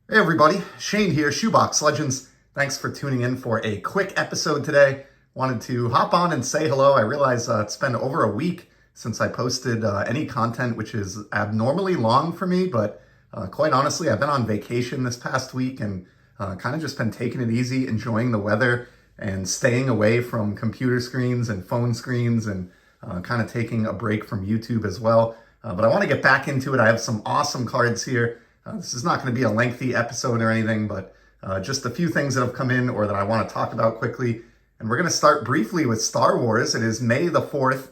Hey everybody, Shane here, Shoebox Legends. Thanks for tuning in for a quick episode today. Wanted to hop on and say hello. I realize it's been over a week since I posted any content, which is abnormally long for me, but quite honestly, I've been on vacation this past week and kind of just been taking it easy, enjoying the weather and staying away from computer screens and phone screens and kind of taking a break from YouTube as well. But I want to get back into it. I have some awesome cards here. This is not going to be a lengthy episode or anything, but just a few things that have come in or that I want to talk about quickly. And we're going to start briefly with Star Wars. It is May the 4th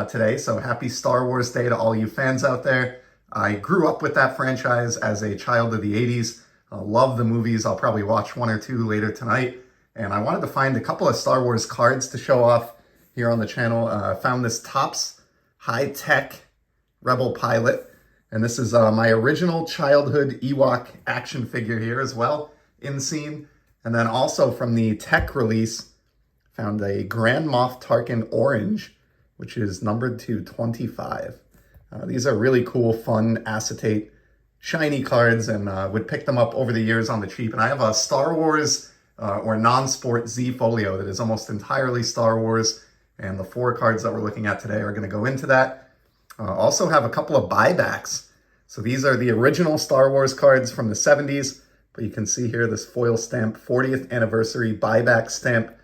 today, so happy Star Wars Day to all you fans out there. I grew up with that franchise as a child of the 80s. Love the movies. I'll probably watch one or two later tonight. And I wanted to find a couple of Star Wars cards to show off here on the channel. I found this Topps high-tech Rebel Pilot. And this is my original childhood Ewok action figure here as well, in scene. And then also from the tech release, found a Grand Moff Tarkin Orange, which is numbered to 25. These are really cool, fun, acetate, shiny cards, and would pick them up over the years on the cheap. And I have a Star Wars or non-sport Z folio that is almost entirely Star Wars. And the 4 cards that we're looking at today are going to go into that. Also have a couple of buybacks. So these are the original Star Wars cards from the 70s, but you can see here this foil stamp 40th anniversary buyback stamp.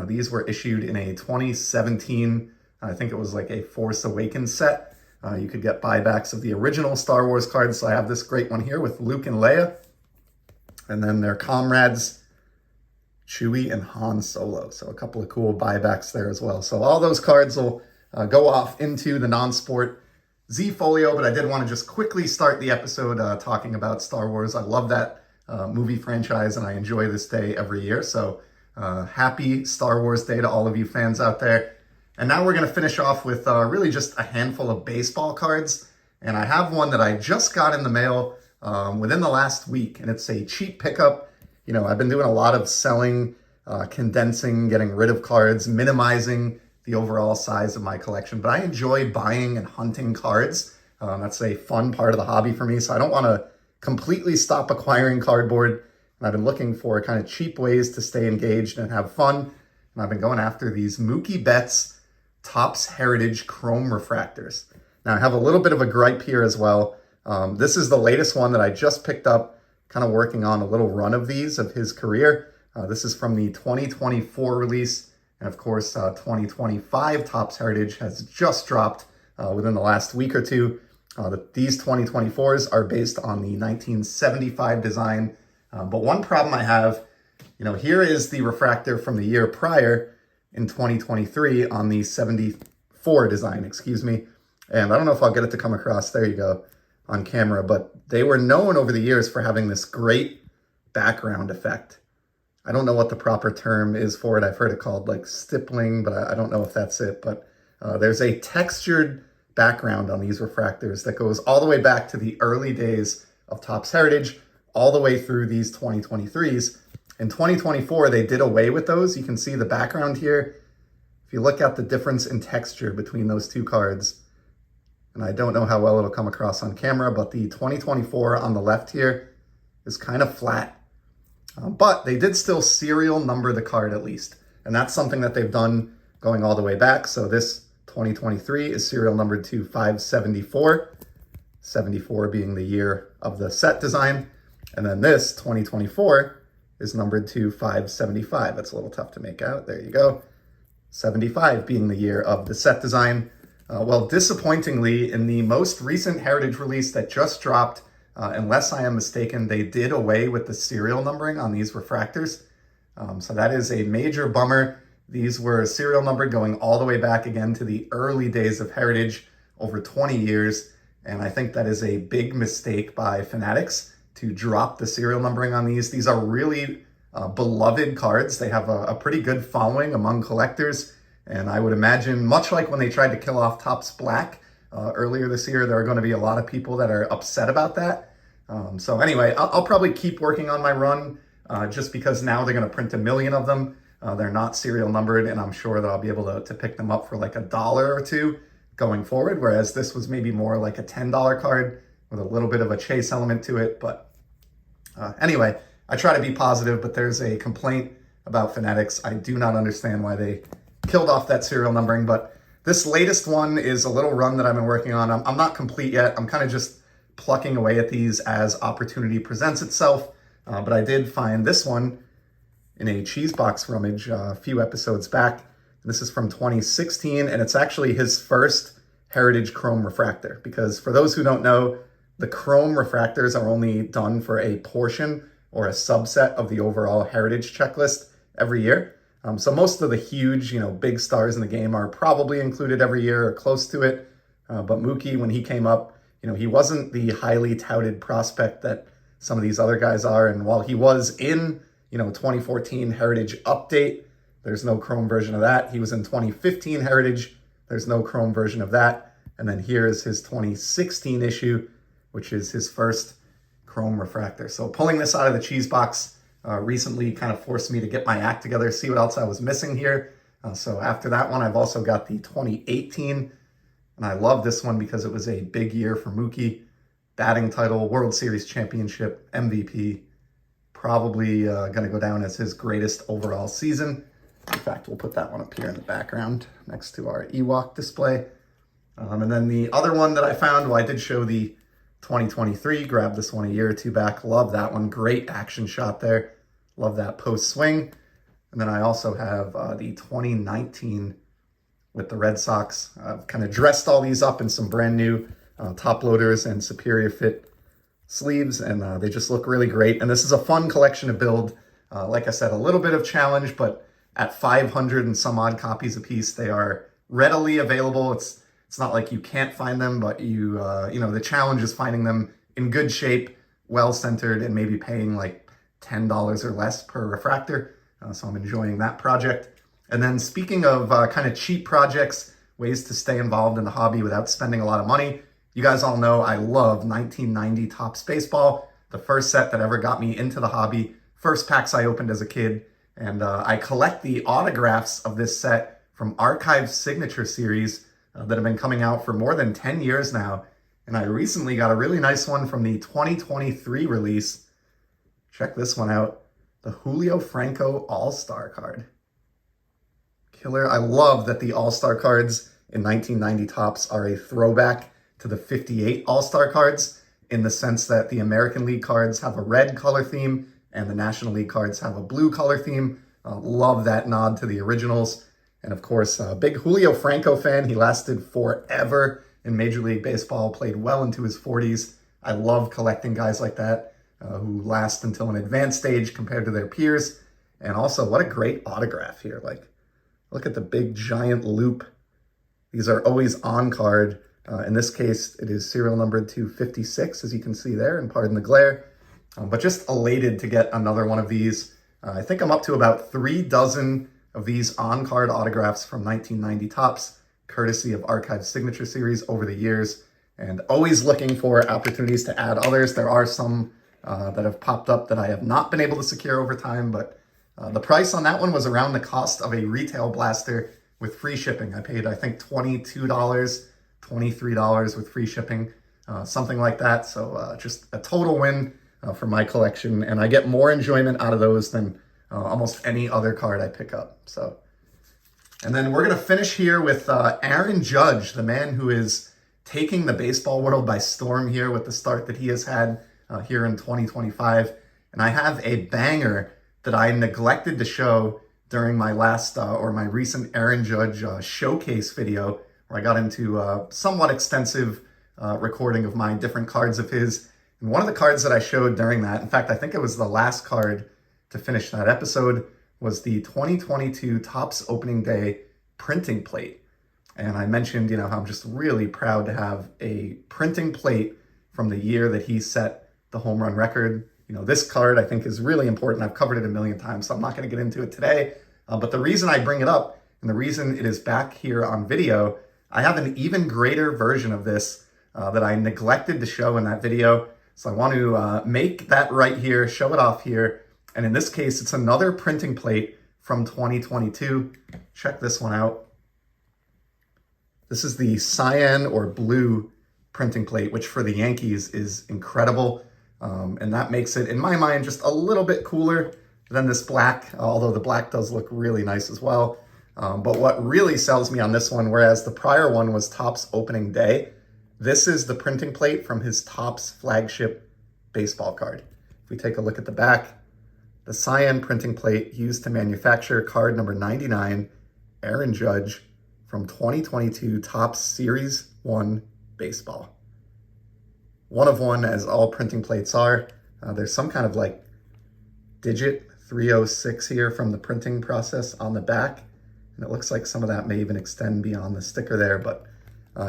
These were issued in a 2017, I think it was like a Force Awakens set. You could get buybacks of the original Star Wars cards. So I have this great one here with Luke and Leia, and then their comrades, Chewie and Han Solo. So a couple of cool buybacks there as well. So all those cards will go off into the non-sport Z folio, but I did want to just quickly start the episode talking about Star Wars. I love that movie franchise and I enjoy this day every year. So happy Star Wars Day to all of you fans out there. And now we're going to finish off with really just a handful of baseball cards. And I have one that I just got in the mail within the last week, and it's a cheap pickup. You know, I've been doing a lot of selling, condensing, getting rid of cards, minimizing the overall size of my collection, but I enjoy buying and hunting cards. That's a fun part of the hobby for me, so I don't want to completely stop acquiring cardboard. And I've been looking for kind of cheap ways to stay engaged and have fun. And I've been going after these Mookie Betts Topps Heritage Chrome Refractors. Now I have a little bit of a gripe here as well. This is the latest one that I just picked up, kind of working on a little run of these of his career. This is from the 2024 release. And of course, 2025 Topps Heritage has just dropped within the last week or two. These 2024s are based on the 1975 design. But one problem I have, you know, here is the refractor from the year prior in 2023 on the 74 design, excuse me. And I don't know if I'll get it to come across, there you go, on camera, but they were known over the years for having this great background effect. I don't know what the proper term is for it. I've heard it called like stippling, but I don't know if that's it. But there's a textured background on these refractors that goes all the way back to the early days of Topps Heritage, all the way through these 2023s. In 2024, they did away with those. You can see the background here. If you look at the difference in texture between those two cards, and I don't know how well it'll come across on camera, but the 2024 on the left here is kind of flat. But they did still serial number the card at least. And that's something that they've done going all the way back. So this 2023 is serial numbered to 574, 74 being the year of the set design. And then this 2024 is numbered to 575. That's a little tough to make out. There you go. 75 being the year of the set design. Well, disappointingly, in the most recent Heritage release that just dropped, unless I am mistaken, they did away with the serial numbering on these refractors. So that is a major bummer. These were serial numbered going all the way back again to the early days of Heritage, over 20 years. And I think that is a big mistake by Fanatics to drop the serial numbering on these. These are really beloved cards. They have a pretty good following among collectors. And I would imagine, much like when they tried to kill off Topps Black earlier this year, there are going to be a lot of people that are upset about that. So anyway, I'll probably keep working on my run just because now they're going to print 1 million of them. They're not serial numbered, and I'm sure that I'll be able to pick them up for like $1 or $2 going forward, whereas this was maybe more like a $10 card with a little bit of a chase element to it. But Anyway, I try to be positive, but there's a complaint about phonetics. I do not understand why they killed off that serial numbering, but this latest one is a little run that I've been working on. I'm not complete yet. I'm kind of just plucking away at these as opportunity presents itself, but I did find this one in a cheese box rummage a few episodes back. This is from 2016, and it's actually his first Heritage Chrome refractor, because for those who don't know, the Chrome refractors are only done for a portion or a subset of the overall Heritage checklist every year. So most of the huge, big stars in the game are probably included every year or close to it. But Mookie, when he came up, he wasn't the highly touted prospect that some of these other guys are. And while he was in, 2014 Heritage Update, there's no Chrome version of that. He was in 2015 Heritage. There's no Chrome version of that. And then here is his 2016 issue, which is his first Chrome refractor. So pulling this out of the cheese box recently kind of forced me to get my act together, see what else I was missing here. So after that one, I've also got the 2018. And I love this one because it was a big year for Mookie. Batting title, World Series championship, MVP. Probably going to go down as his greatest overall season. In fact, we'll put that one up here in the background next to our Ewok display. And then the other one that I found, well, I did show the 2023, grabbed this one a year or two back. Love that one. Great action shot there. Love that post swing. And then I also have the 2019 with the Red Sox. I've kind of dressed all these up in some brand new top loaders and superior fit sleeves, and they just look really great. And this is a fun collection to build. Like I said, a little bit of challenge, but at 500 and some odd copies a piece, they are readily available. It's not like you can't find them, but the challenge is finding them in good shape, well-centered, and maybe paying like $10 or less per refractor. So I'm enjoying that project. And then speaking of kind of cheap projects, ways to stay involved in the hobby without spending a lot of money, you guys all know I love 1990 Topps Baseball, the first set that ever got me into the hobby, first packs I opened as a kid. And I collect the autographs of this set from Archive Signature Series that have been coming out for more than 10 years now. And I recently got a really nice one from the 2023 release. Check this one out. The Julio Franco All-Star card. Killer. I love that the All-Star cards in 1990 Topps are a throwback to the 58 All-Star cards, in the sense that the American League cards have a red color theme and the National League cards have a blue color theme. Love that nod to the originals. And of course, a big Julio Franco fan. He lasted forever in Major League Baseball, played well into his 40s. I love collecting guys like that who last until an advanced stage compared to their peers. And also, what a great autograph here. Like, look at the big giant loop. These are always on card. In this case, it is serial numbered to 56, as you can see there, and pardon the glare. But just elated to get another one of these. I think I'm up to about 3 dozen of these on-card autographs from 1990 Topps, courtesy of Archive Signature Series over the years, and always looking for opportunities to add others. There are some that have popped up that I have not been able to secure over time, but the price on that one was around the cost of a retail blaster with free shipping. I paid, I think, $22, $23 with free shipping, something like that. So just a total win for my collection, and I get more enjoyment out of those than almost any other card I pick up. So, and then we're going to finish here with Aaron Judge, the man who is taking the baseball world by storm here with the start that he has had here in 2025. And I have a banger that I neglected to show during my last or my recent Aaron Judge showcase video, where I got into a somewhat extensive recording of my different cards of his. And one of the cards that I showed during that, in fact, I think it was the last card to finish that episode, was the 2022 Topps Opening Day printing plate. And I mentioned, how I'm just really proud to have a printing plate from the year that he set the home run record. This card I think is really important. I've covered it a million times, so I'm not going to get into it today. But the reason I bring it up, and the reason it is back here on video, I have an even greater version of this that I neglected to show in that video. So I want to make that right here, show it off here. And in this case, it's another printing plate from 2022. Check this one out. This is the cyan or blue printing plate, which for the Yankees is incredible. And that makes it, in my mind, just a little bit cooler than this black, although the black does look really nice as well. But what really sells me on this one, whereas the prior one was Topps opening day, this is the printing plate from his Topps flagship baseball card. If we take a look at the back, the cyan printing plate used to manufacture card number 99, Aaron Judge, from 2022 Topps Series 1 baseball. One of one, as all printing plates are. There's some kind of like digit 306 here from the printing process on the back. And it looks like some of that may even extend beyond the sticker there. But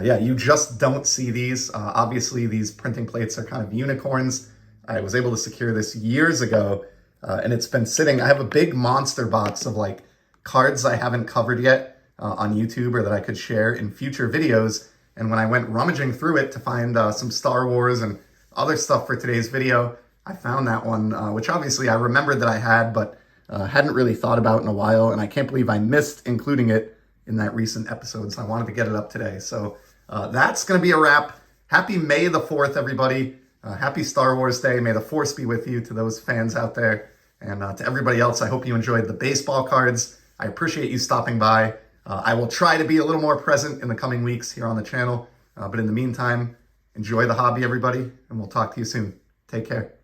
yeah, you just don't see these. Obviously, these printing plates are kind of unicorns. I was able to secure this years ago, and it's been sitting. I have a big monster box of like cards I haven't covered yet on YouTube or that I could share in future videos. And when I went rummaging through it to find some Star Wars and other stuff for today's video, I found that one, which obviously I remembered that I had, but hadn't really thought about in a while. And I can't believe I missed including it in that recent episode. So I wanted to get it up today. So that's going to be a wrap. Happy May the 4th, everybody. Happy Star Wars Day. May the Force be with you to those fans out there. And to everybody else, I hope you enjoyed the baseball cards. I appreciate you stopping by. I will try to be a little more present in the coming weeks here on the channel. But in the meantime, enjoy the hobby, everybody, and we'll talk to you soon. Take care.